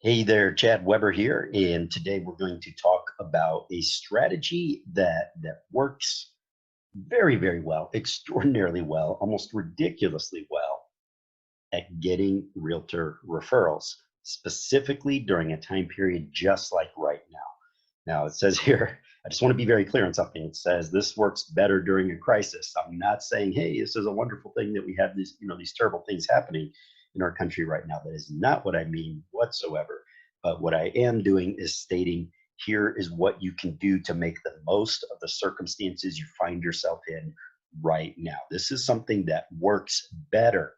Hey there, Chad Weber here, and today we're going to talk about a strategy that works very, very well, extraordinarily well, almost ridiculously well at getting realtor referrals, specifically during a time period just like right now. Now it says here, I just want to be very clear on something. It says this works better during a crisis. I'm not saying, hey, this is a wonderful thing that we have these terrible things happening in our country right now. That is not what I mean whatsoever. But what I am doing is stating here is what you can do to make the most of the circumstances you find yourself in right now. This is something that works better.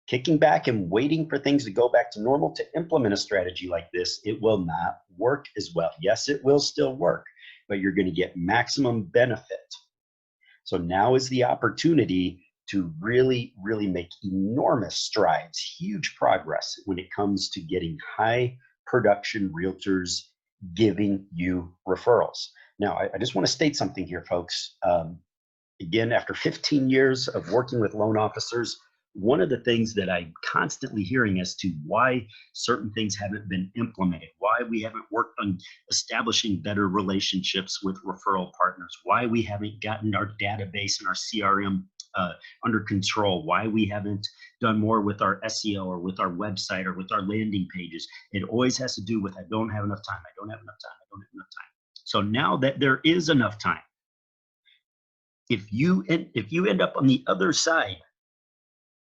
Kicking back and waiting for things to go back to normal to implement a strategy like this, it will not work as well. Yes, it will still work, but you're going to get maximum benefit. So now is the opportunity to really, really make enormous strides, huge progress when it comes to getting high production realtors giving you referrals. Now, I just want to state something here, folks. Again, after 15 years of working with loan officers, one of the things that I'm constantly hearing as to why certain things haven't been implemented, why we haven't worked on establishing better relationships with referral partners, why we haven't gotten our database and our CRM under control, why we haven't done more with our SEO or with our website or with our landing pages. It always has to do with I don't have enough time, I don't have enough time, I don't have enough time. So now that there is enough time, if you end up on the other side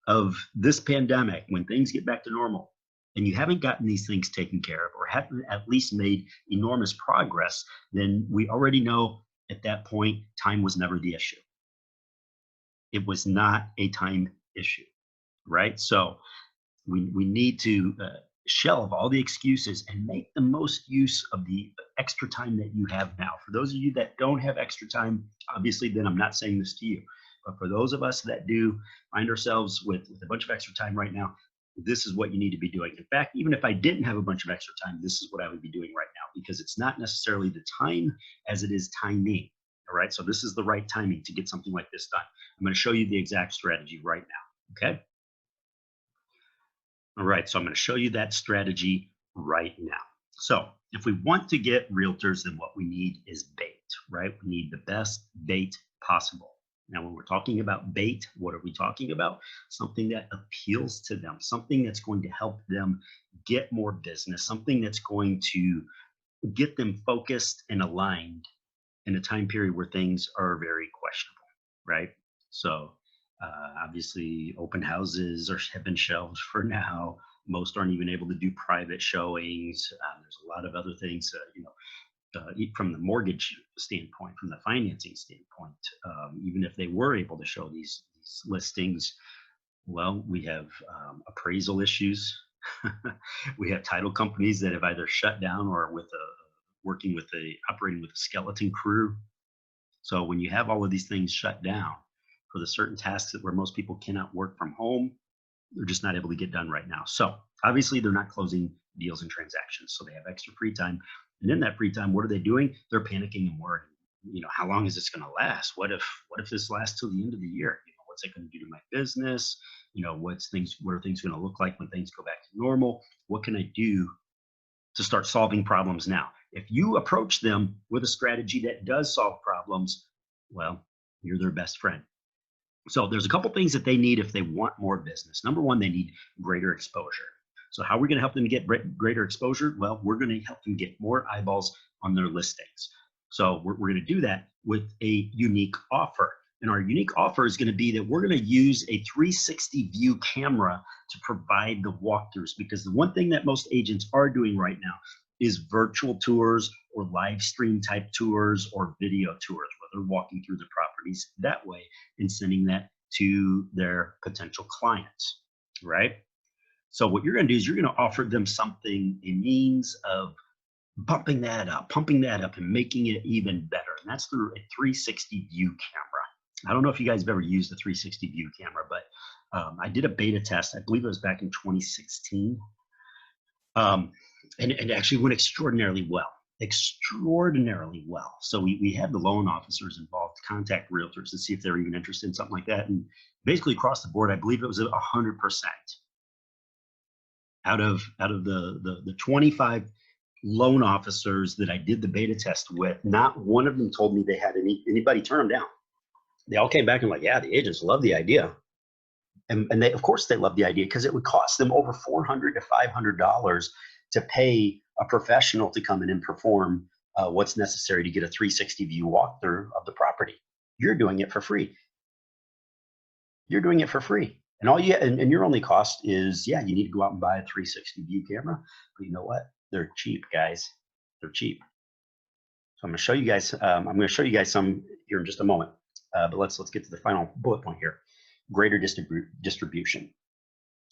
of this pandemic when things get back to normal and you haven't gotten these things taken care of or haven't at least made enormous progress, then we already know at that point time was never the issue. It was not a time issue, right? So we need to shelve all the excuses and make the most use of the extra time that you have now. For those of you that don't have extra time, obviously, then I'm not saying this to you. But for those of us that do find ourselves with a bunch of extra time right now, this is what you need to be doing. In fact, even if I didn't have a bunch of extra time, this is what I would be doing right now because it's not necessarily the time as it is timing. All right. So this is the right timing to get something like this done. I'm going to show you the exact strategy right now. Okay. All right, so I'm going to show you that strategy right now. So if we want to get realtors, then what we need is bait, right? We need the best bait possible. Now, when we're talking about bait, what are we talking about? Something that appeals to them, something that's going to help them get more business, something that's going to get them focused and aligned in a time period where things are very questionable, right? So obviously, open houses have been shelved for now. Most aren't even able to do private showings. There's a lot of other things, from the mortgage standpoint, from the financing standpoint. Even if they were able to show these listings, well, we have appraisal issues. We have title companies that have either shut down or operating with a skeleton crew. So when you have all of these things shut down for the certain tasks that where most people cannot work from home, they're just not able to get done right now. So obviously they're not closing deals and transactions. So they have extra free time. And in that free time, what are they doing? They're panicking and worrying. How long is this going to last? What if this lasts till the end of the year? What's it going to do to my business? What are things going to look like when things go back to normal? What can I do to start solving problems now? If you approach them with a strategy that does solve problems, well, you're their best friend. So there's a couple things that they need if they want more business. Number one, they need greater exposure. So how are we going to help them get greater exposure? Well, we're going to help them get more eyeballs on their listings. So we're going to do that with a unique offer. And our unique offer is going to be that we're going to use a 360 view camera to provide the walkthroughs, because the one thing that most agents are doing right now is virtual tours or live stream type tours or video tours where they're walking through the properties that way and sending that to their potential clients, right? So what you're going to do is you're going to offer them something, a means of pumping that up and making it even better. And that's through a 360 view camera. I don't know if you guys have ever used a 360 view camera, but I did a beta test. I believe it was back in 2016. And it actually went extraordinarily well. So we had the loan officers involved contact realtors to see if they're even interested in something like that. And basically across the board, I believe it was 100%. Out of the 25 loan officers that I did the beta test with, not one of them told me they had anybody turn them down. They all came back and like, yeah, the agents love the idea. And they, of course, they love the idea because it would cost them over $400 to $500 to pay a professional to come in and perform what's necessary to get a 360 view walkthrough of the property. You're doing it for free. You're doing it for free. And all you and your only cost is, yeah, you need to go out and buy a 360 view camera. But you know what? They're cheap, guys. They're cheap. So I'm going to show you guys. I'm going to show you guys some here in just a moment. But let's get to the final bullet point here. Greater distribution.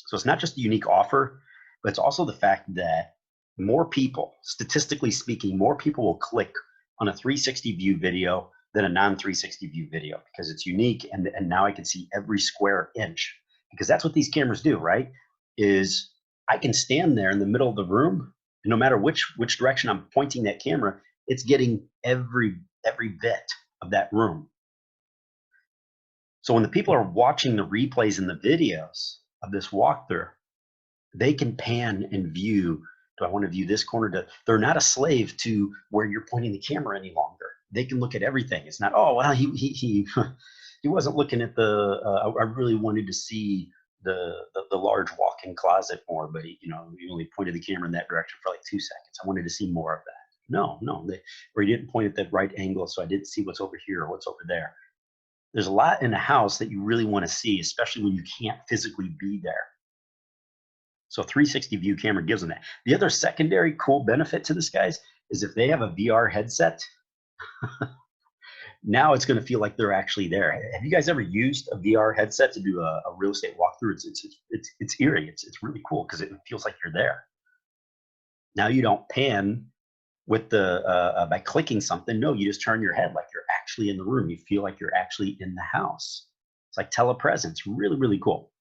So it's not just a unique offer, but it's also the fact that more people, statistically speaking, more people will click on a 360 view video than a non-360 view video because it's unique, and now I can see every square inch, because that's what these cameras do, right? Is I can stand there in the middle of the room, and no matter which direction I'm pointing that camera, it's getting every bit of that room. So when the people are watching the replays and the videos of this walkthrough, they can pan and view. Do I want to view this corner? They're not a slave to where you're pointing the camera any longer. They can look at everything. It's not, oh well, he wasn't looking at the. I really wanted to see the large walk-in closet more, but he only pointed the camera in that direction for like 2 seconds. I wanted to see more of that. No, or he didn't point at that right angle, so I didn't see what's over here or what's over there. There's a lot in a house that you really want to see, especially when you can't physically be there. So 360 view camera gives them that. The other secondary cool benefit to this, guys, is if they have a VR headset, now it's going to feel like they're actually there. Have you guys ever used a VR headset to do a real estate walkthrough? It's eerie. It's really cool because it feels like you're there. Now you don't pan with the by clicking something. No, you just turn your head like you're actually in the room. You feel like you're actually in the house. It's like telepresence. Really, really cool.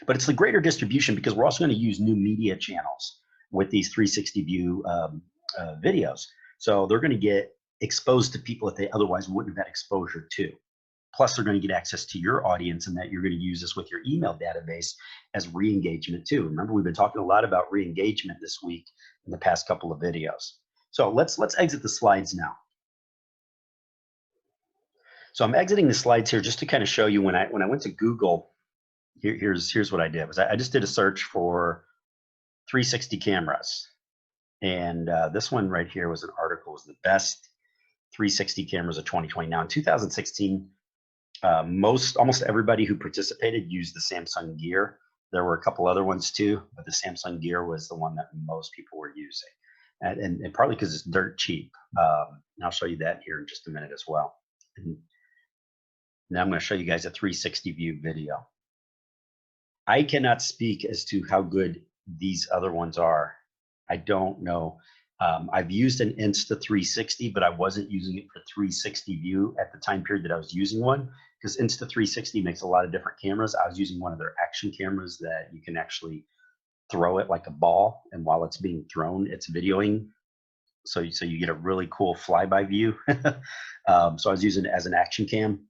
But it's the greater distribution because we're also going to use new media channels with these 360 view videos. So they're going to get exposed to people that they otherwise wouldn't have had exposure to. Plus, they're going to get access to your audience, and that you're going to use this with your email database as re-engagement too. Remember, we've been talking a lot about re-engagement this week in the past couple of videos. So let's exit the slides now. So I'm exiting the slides here just to kind of show you when I went to Google. Here's what I did. I just did a search for 360 cameras, and this one right here was an article, was the best 360 cameras of 2020. Now in 2016, almost everybody who participated used the Samsung Gear. There were a couple other ones too, but the Samsung Gear was the one that most people were using, and partly because it's dirt cheap. And I'll show you that here in just a minute as well. And now I'm going to show you guys a 360 view video. I cannot speak as to how good these other ones are. I don't know. I've used an Insta360, but I wasn't using it for 360 view at the time period that I was using one, because Insta360 makes a lot of different cameras. I was using one of their action cameras that you can actually throw it like a ball, and while it's being thrown, it's videoing. So you get a really cool flyby view. So I was using it as an action cam.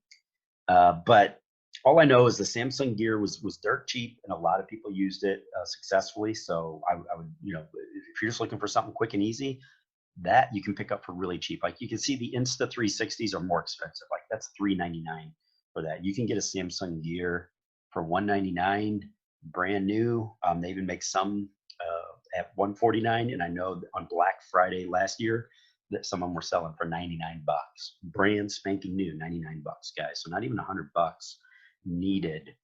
But all I know is the Samsung Gear was dirt cheap, and a lot of people used it successfully. So I would, if you're just looking for something quick and easy, that you can pick up for really cheap. Like you can see the Insta360s are more expensive. Like that's $399 for that. You can get a Samsung Gear for $199, brand new. They even make some at $149, and I know on Black Friday last year that some of them were selling for 99 bucks, brand spanking new, 99 bucks, guys. So not even $100 needed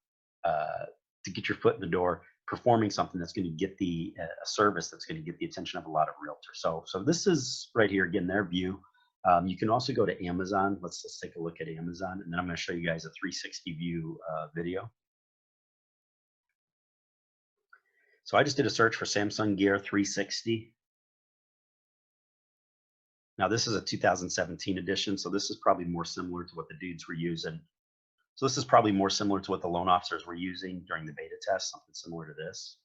to get your foot in the door, performing something that's going to get a service that's going to get the attention of a lot of realtors. So this is right here again, their view. You can also go to Amazon. Let's take a look at Amazon, and then I'm going to show you guys a 360 view video. So I just did a search for Samsung Gear 360. Now this is a 2017 edition, so this is probably more similar to what the dudes were using. So this is probably more similar to what the loan officers were using during the beta test, something similar to this.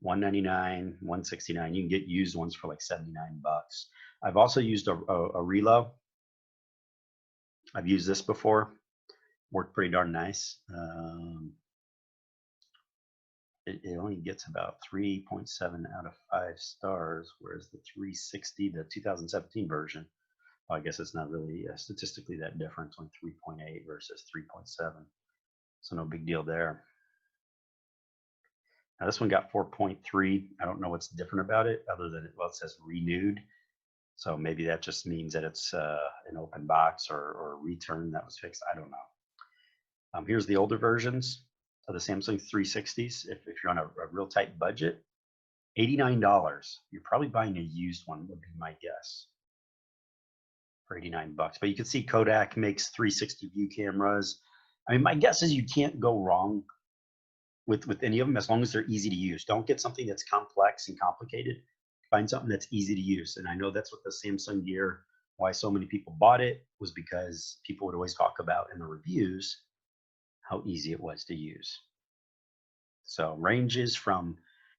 $199, $169. You can get used ones for like 79 bucks. I've also used a Relo. I've used this before. Worked pretty darn nice. it only gets about 3.7 out of 5 stars, whereas the 360, the 2017 version, well, I guess it's not really statistically that different. It's only 3.8 versus 3.7. So no big deal there. Now this one got 4.3. I don't know what's different about it other than, well, it says renewed. So maybe that just means that it's an open box or a return that was fixed. I don't know. Here's the older versions of the Samsung 360s. If you're on a real tight budget, $89. You're probably buying a used one, would be my guess, for 89 bucks. But you can see Kodak makes 360 view cameras. I mean, my guess is you can't go wrong with any of them as long as they're easy to use. Don't get something that's complex and complicated. Find something that's easy to use. And I know that's what the Samsung Gear, why so many people bought it, was because people would always talk about in the reviews how easy it was to use. So ranges from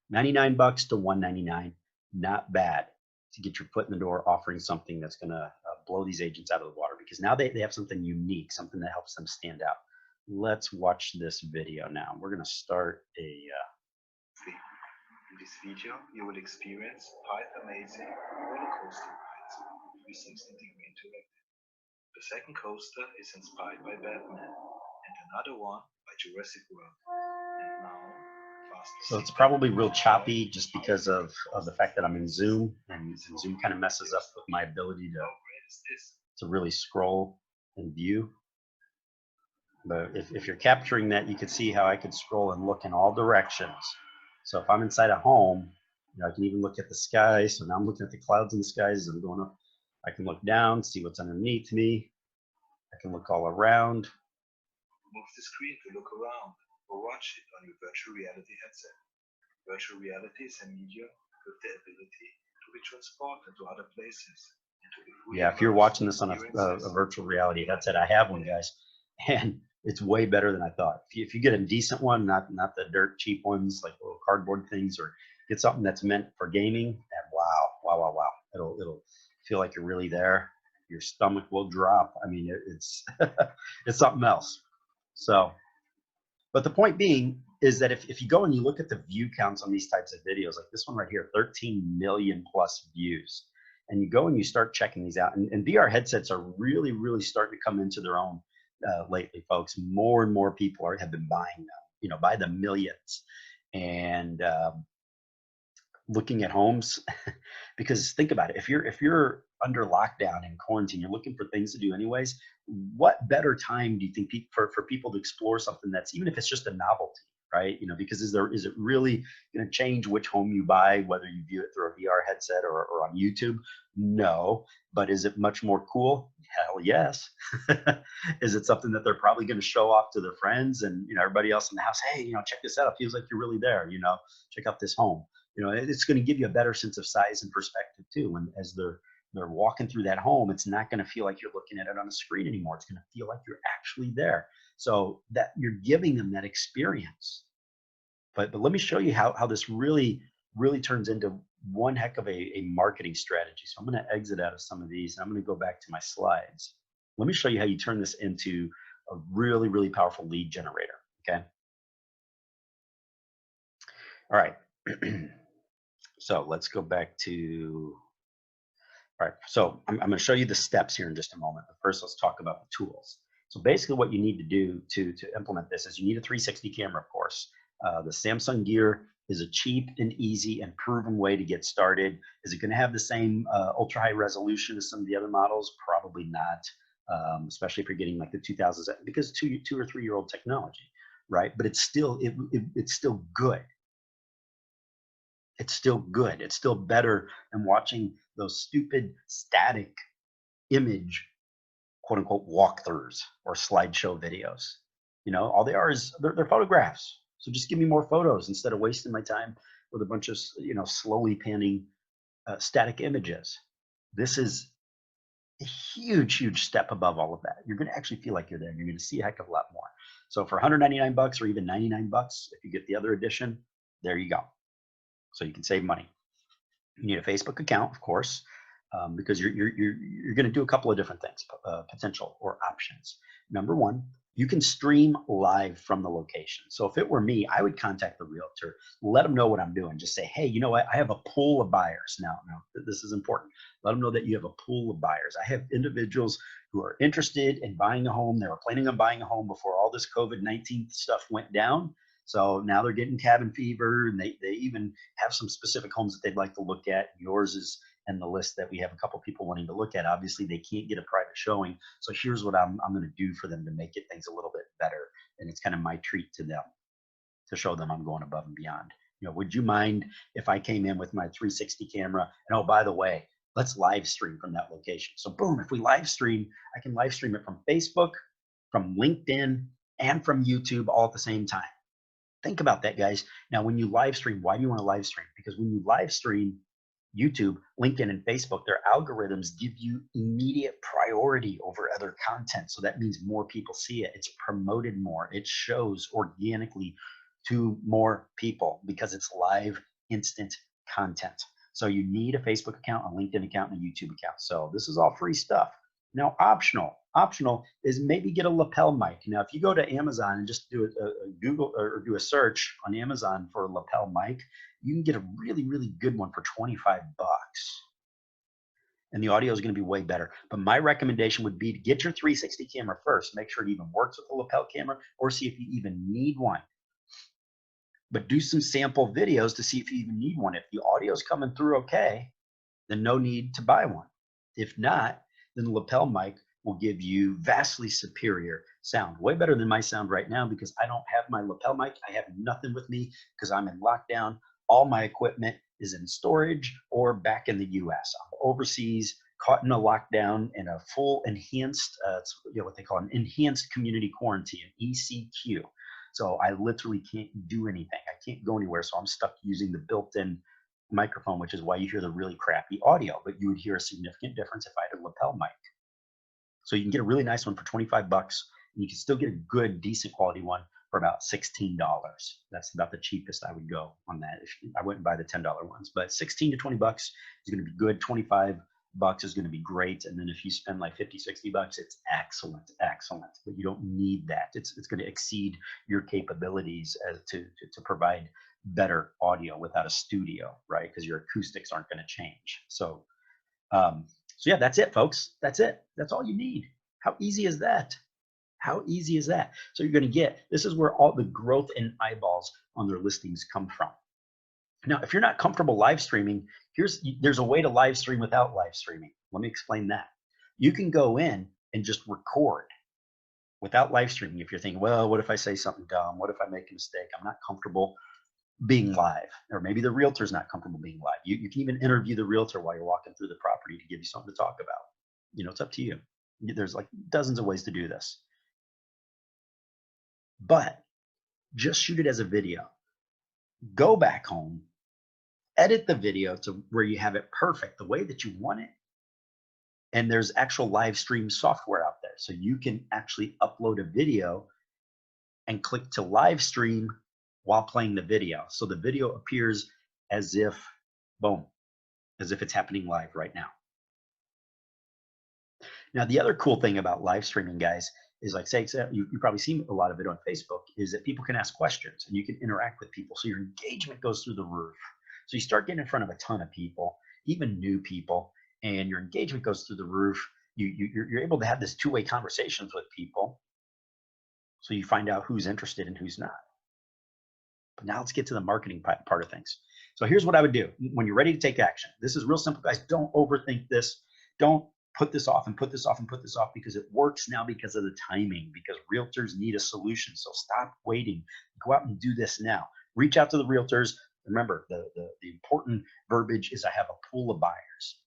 99 bucks to 199, not bad to get your foot in the door offering something that's going to blow these agents out of the water, because now they have something unique, something that helps them stand out. Let's watch this video now. We're going to start a In this video, you will experience 5 amazing roller coaster rides, 360-degree interactive. The second coaster is inspired by Batman, and another one by Jurassic World. And now, so it's probably real choppy just because of the fact that I'm in Zoom, and Zoom kind of messes up with my ability to really scroll and view. But if you're capturing that, you can see how I could scroll and look in all directions. So if I'm inside a home, I can even look at the sky. So now I'm looking at the clouds in the skies as I'm going up. I can look down, see what's underneath me. I can look all around. Move the screen to look around or watch it on your virtual reality headset. Virtual reality is a medium with the ability to be transported to other places. Yeah, if you're watching this on a virtual reality headset, I have one, guys, and it's way better than I thought. If you get a decent one, not the dirt cheap ones like little cardboard things, or get something that's meant for gaming, and wow, it'll feel like you're really there. Your stomach will drop. I mean, it's it's something else. So, but the point being is that if you go and you look at the view counts on these types of videos, like this one right here, 13 million plus views, and you go and you start checking these out, and VR headsets are really starting to come into their own lately, folks. More and more people have been buying them, by the millions, and looking at homes. Because think about it, if you're under lockdown and quarantine, you're looking for things to do anyways. What better time do you think for people to explore something that's, even if it's just a novelty, right? Because is it really going to change which home you buy, whether you view it through a VR headset or on YouTube? No. But is it much more cool? Hell yes. Is it something that they're probably going to show off to their friends and everybody else in the house? Hey, check this out, it feels like you're really there. Check out this home. It's going to give you a better sense of size and perspective too. And as they're walking through that home, it's not going to feel like you're looking at it on a screen anymore. It's going to feel like you're actually there. So that you're giving them that experience. But let me show you how this really turns into one heck of a marketing strategy. So I'm going to exit out of some of these, and I'm going to go back to my slides. Let me show you how you turn this into a really powerful lead generator. Okay. All right. So let's go back to, all right, so I'm going to show you the steps here in just a moment. But first, let's talk about the tools. So basically what you need to do to implement this is you need a 360 camera, of course. The Samsung Gear is a cheap and easy and proven way to get started. Is it going to have the same ultra high resolution as some of the other models? Probably not, especially if you're getting like the 2000s, because two or 3 year old technology, right? But it's still it's still good. It's still good. It's still better than watching those stupid static image, quote unquote, walkthroughs or slideshow videos. All they are is they're photographs. So just give me more photos instead of wasting my time with a bunch of, slowly panning static images. This is a huge step above all of that. You're going to actually feel like you're there. You're going to see a heck of a lot more. So for 199 bucks or even 99 bucks, if you get the other edition, there you go. So you can save money. You need a Facebook account, of course, because you're going to do a couple of different things, potential or options. Number one, You can stream live from the location. So if it were me, I would contact the realtor, let them know what I'm doing. Just say, hey, you know what? I have a pool of buyers. Now, this is important. Let them know that you have a pool of buyers. I have individuals who are interested in buying a home. They were planning on buying a home before all this COVID-19 stuff went down. So now they're getting cabin fever, and they even have some specific homes that they'd like to look at. Yours is in the list that we have a couple people wanting to look at. Obviously, they can't get a private showing. So here's what I'm going to do for them to make it things a little bit better. And it's kind of my treat to them to show them I'm going above and beyond. Would you mind if I came in with my 360 camera? And oh, by the way, let's live stream from that location. So boom, if we live stream, I can live stream it from Facebook, from LinkedIn, and from YouTube all at the same time. Think about that, guys. Now, when you live stream, why do you want to live stream? Because when you live stream, YouTube, LinkedIn, and Facebook, their algorithms give you immediate priority over other content. So that means more people see it. It's promoted more. It shows organically to more people because it's live, instant content. So you need a Facebook account, a LinkedIn account, and a YouTube account. So this is all free stuff. Now, optional is maybe get a lapel mic. Now, if you go to Amazon and just do a Google or do a search on Amazon for a lapel mic, you can get a really, really good one for 25 bucks. And the audio is going to be way better. But my recommendation would be to get your 360 camera first. Make sure it even works with the lapel camera, or see if you even need one. But do some sample videos to see if you even need one. If the audio is coming through okay, then no need to buy one. If not, then the lapel mic will give you vastly superior sound, way better than my sound right now, because I don't have my lapel mic. I have nothing with me because I'm in lockdown. All my equipment is in storage or back in the US. I'm overseas, caught in a lockdown in a full enhanced, what they call an enhanced community quarantine, ECQ. So I literally can't do anything. I can't go anywhere. So I'm stuck using the built-in microphone, which is why you hear the really crappy audio, but you would hear a significant difference if I had a lapel mic. So you can get a really nice one for 25 bucks, and you can still get a good, decent quality one for about $16. That's about the cheapest I would go on that. I wouldn't buy the $10 ones, but 16 to 20 bucks is going to be good. 25 bucks is going to be great. And then if you spend like 50, 60 bucks, it's excellent, excellent. But you don't need that. It's going to exceed your capabilities as to provide better audio without a studio, right? Because your acoustics aren't going to change. So yeah, that's it, folks. That's it. That's all you need. How easy is that? How easy is that? So you're going to get, this is where all the growth in eyeballs on their listings come from. Now, if you're not comfortable live streaming, there's a way to live stream without live streaming. Let me explain that. You can go in and just record without live streaming. If you're thinking, well, what if I say something dumb? What if I make a mistake? I'm not comfortable being live, or maybe the realtor's not comfortable being live. You can even interview the realtor while you're walking through the property to give you something to talk about. It's up to you. There's like dozens of ways to do this, but just shoot it as a video. Go back home, edit the video to where you have it perfect the way that you want it. And there's actual live stream software out there. So you can actually upload a video and click to live stream while playing the video. So the video appears as if, boom, as if it's happening live right now. Now, the other cool thing about live streaming, guys, is like, say, you probably seen a lot of it on Facebook, is that people can ask questions and you can interact with people. So your engagement goes through the roof. So you start getting in front of a ton of people, even new people, and your engagement goes through the roof. You're able to have this two-way conversations with people. So you find out who's interested and who's not. But now let's get to the marketing part of things. So here's what I would do when you're ready to take action. This is real simple, guys. Don't overthink this. Don't put this off and put this off and put this off, because it works now because of the timing, because realtors need a solution. So stop waiting. Go out and do this now. Reach out to the realtors. Remember, the important verbiage is I have a pool of buyers.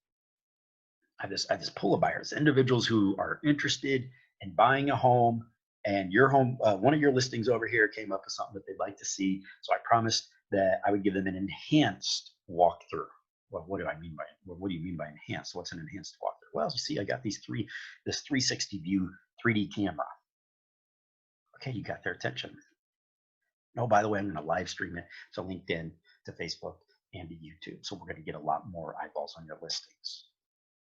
I have this pool of buyers, individuals who are interested in buying a home, and your home, one of your listings over here came up with something that they'd like to see. So I promised that I would give them an enhanced walkthrough. Well, what do I mean by it? Well, what do you mean by enhanced? What's an enhanced walkthrough? Well, you see, I got this 360 view 3D camera. Okay, you got their attention. Oh, by the way, I'm going to live stream it to LinkedIn, to Facebook, and to YouTube. So we're going to get a lot more eyeballs on your listings.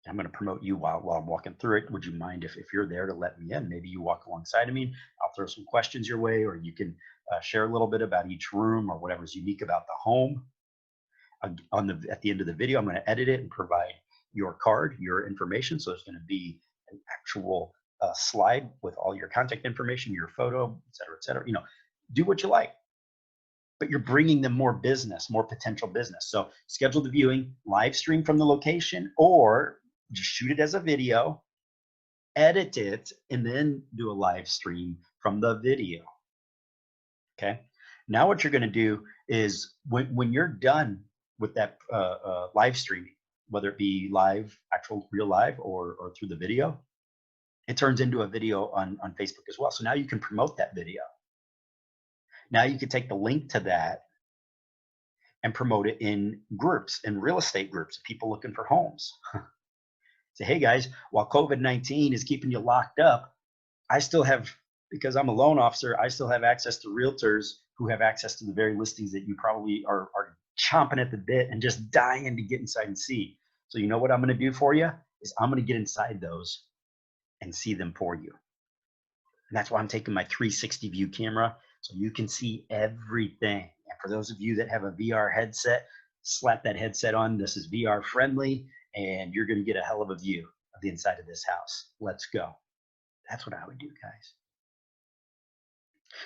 I'm going to promote you while I'm walking through it. Would you mind if you're there to let me in? Maybe you walk alongside of me. I'll throw some questions your way, or you can share a little bit about each room or whatever's unique about the home. At the end of the video, I'm going to edit it and provide your card, your information. So there's going to be an actual slide with all your contact information, your photo, et cetera, et cetera. Do what you like, but you're bringing them more business, more potential business. So schedule the viewing, live stream from the location, or just shoot it as a video, edit it, and then do a live stream from the video. Okay. Now what you're going to do is when you're done with that live streaming, whether it be live, actual real live, or through the video, it turns into a video on Facebook as well. So now you can promote that video. Now you can take the link to that and promote it in groups, in real estate groups, people looking for homes. Say, hey guys, while COVID-19 is keeping you locked up, I still have, because I'm a loan officer, I still have access to realtors who have access to the very listings that you probably are chomping at the bit and just dying to get inside and see. So you know what I'm going to do for you is I'm going to get inside those and see them for you. And that's why I'm taking my 360 view camera so you can see everything. And for those of you that have a VR headset, slap that headset on. This is VR friendly, and you're going to get a hell of a view of the inside of this house. Let's go. That's what I would do, guys.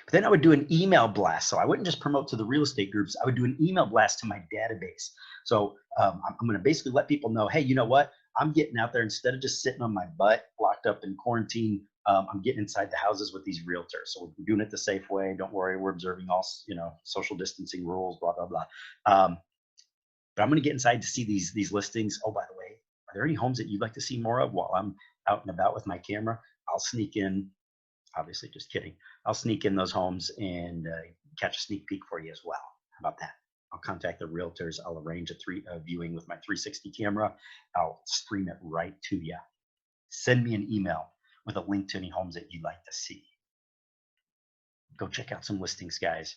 But then I would do an email blast. So I wouldn't just promote to the real estate groups. I would do an email blast to my database. So I'm going to basically let people know, hey, you know what? I'm getting out there instead of just sitting on my butt, locked up in quarantine. I'm getting inside the houses with these realtors. So we're doing it the safe way. Don't worry, we're observing all social distancing rules, blah blah blah. But I'm going to get inside to see these listings. Oh, by the way, are there any homes that you'd like to see more of while I'm out and about with my camera? I'll sneak in. Obviously, just kidding. I'll sneak in those homes and catch a sneak peek for you as well. How about that? I'll contact the realtors. I'll arrange a viewing with my 360 camera. I'll stream it right to you. Send me an email with a link to any homes that you'd like to see. Go check out some listings, guys.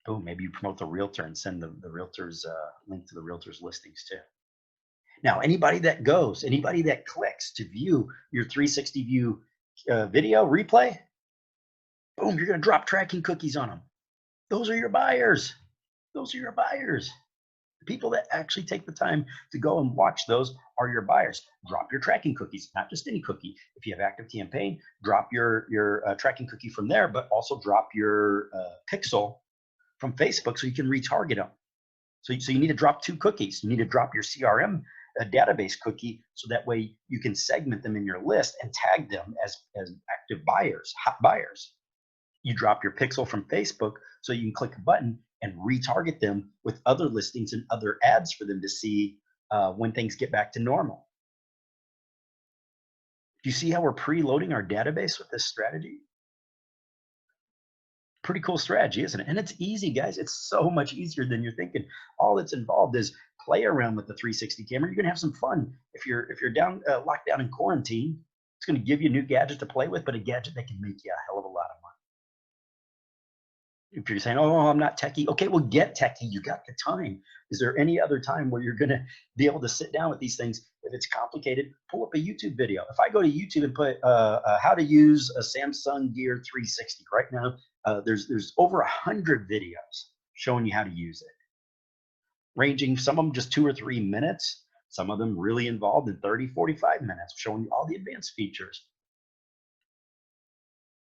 Oh, maybe you promote the realtor and send the realtor's link to the realtor's listings too. Now, anybody that clicks to view your 360 view video replay, boom, you're going to drop tracking cookies on them. Those are your buyers. Those are your buyers. The people that actually take the time to go and watch those are your buyers. Drop your tracking cookies, not just any cookie. If you have active campaign, drop your tracking cookie from there, but also drop your pixel from Facebook so you can retarget them. So you need to drop 2 cookies. You need to drop your CRM database cookie so that way you can segment them in your list and tag them as active buyers, hot buyers. You drop your pixel from Facebook so you can click a button and retarget them with other listings and other ads for them to see when things get back to normal. Do you see how we're preloading our database with this strategy? Pretty cool strategy, isn't it? And it's easy, guys. It's so much easier than you're thinking. All that's involved is play around with the 360 camera. You're gonna have some fun. If you're down locked down in quarantine, it's gonna give you a new gadget to play with, but a gadget that can make you a hell of a lot of money. If you're saying, oh, I'm not techie, okay, well, get techie. You got the time. Is there any other time where you're going to be able to sit down with these things? If it's complicated, pull up a YouTube video. If I go to YouTube and put how to use a Samsung Gear 360 right now, there's over 100 videos showing you how to use it, ranging some of them just 2 or 3 minutes, some of them really involved in 30, 45 minutes, showing you all the advanced features.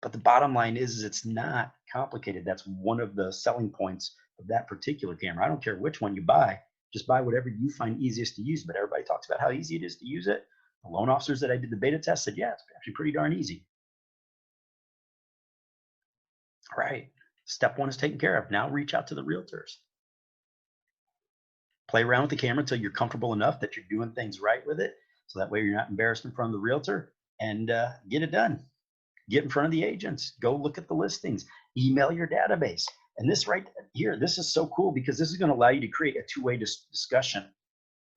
But the bottom line is it's not complicated. That's one of the selling points of that particular camera. I don't care which one you buy, just buy whatever you find easiest to use. But everybody talks about how easy it is to use it. The loan officers that I did the beta test said, yeah, it's actually pretty darn easy. All right. Step 1 is taken care of. Now reach out to the realtors. Play around with the camera until you're comfortable enough that you're doing things right with it. So that way you're not embarrassed in front of the realtor, and get it done. Get in front of the agents. Go look at the listings. Email your database. And this right here, this is so cool because this is going to allow you to create a two-way discussion.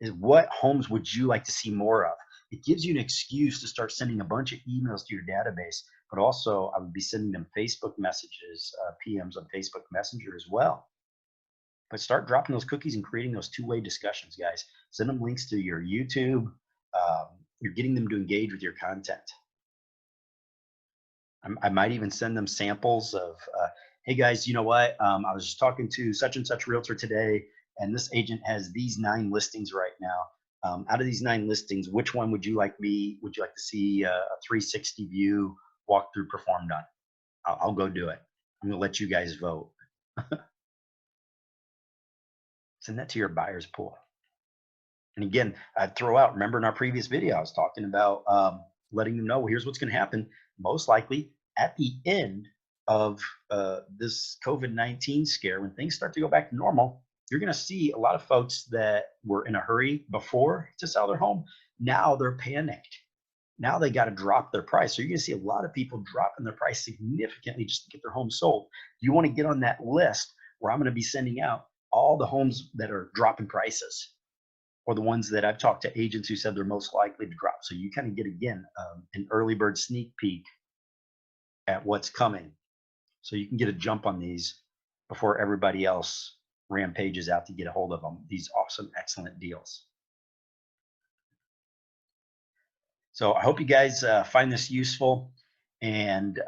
Is what homes would you like to see more of? It gives you an excuse to start sending a bunch of emails to your database, but also I would be sending them Facebook messages, PMs on Facebook Messenger as well. But start dropping those cookies and creating those two-way discussions, guys. Send them links to your YouTube, You're getting them to engage with your content. I might even send them samples of, hey guys, you know what? I was just talking to such and such realtor today, and this agent has these 9 listings right now. Out of these 9 listings, which one would you like me? Would you like to see a 360 view walkthrough performed on? I'll go do it. I'm going to let you guys vote. Send that to your buyer's pool. And again, I'd throw out, remember in our previous video, I was talking about letting them know, well, here's what's going to happen. Most likely at the end of this COVID-19 scare, when things start to go back to normal, you're going to see a lot of folks that were in a hurry before to sell their home. Now they're panicked. Now they got to drop their price. So you're going to see a lot of people dropping their price significantly just to get their home sold. You want to get on that list where I'm going to be sending out all the homes that are dropping prices, or the ones that I've talked to agents who said they're most likely to drop. So you kind of get, again, an early bird sneak peek at what's coming. So you can get a jump on these before everybody else rampages out to get a hold of them, these awesome, excellent deals. So I hope you guys find this useful. And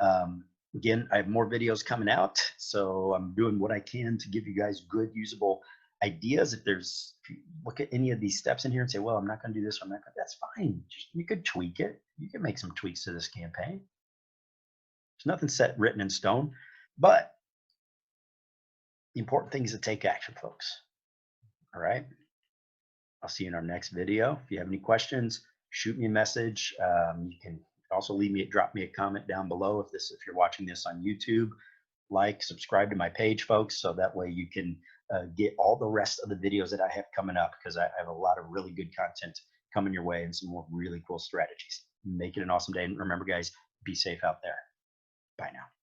again, I have more videos coming out. So I'm doing what I can to give you guys good, usable ideas. If you look at any of these steps in here and say, well, I'm not going to do this, I'm not going to, that's fine. You could tweak it. You can make some tweaks to this campaign. There's nothing set written in stone, but the important thing is to take action, folks. All right. I'll see you in our next video. If you have any questions, shoot me a message. You can also drop me a comment down below if you're watching this on YouTube. Like, subscribe to my page, folks, so that way you can get all the rest of the videos that I have coming up, because I have a lot of really good content coming your way and some more really cool strategies. Make it an awesome day. And remember, guys, be safe out there. Bye now.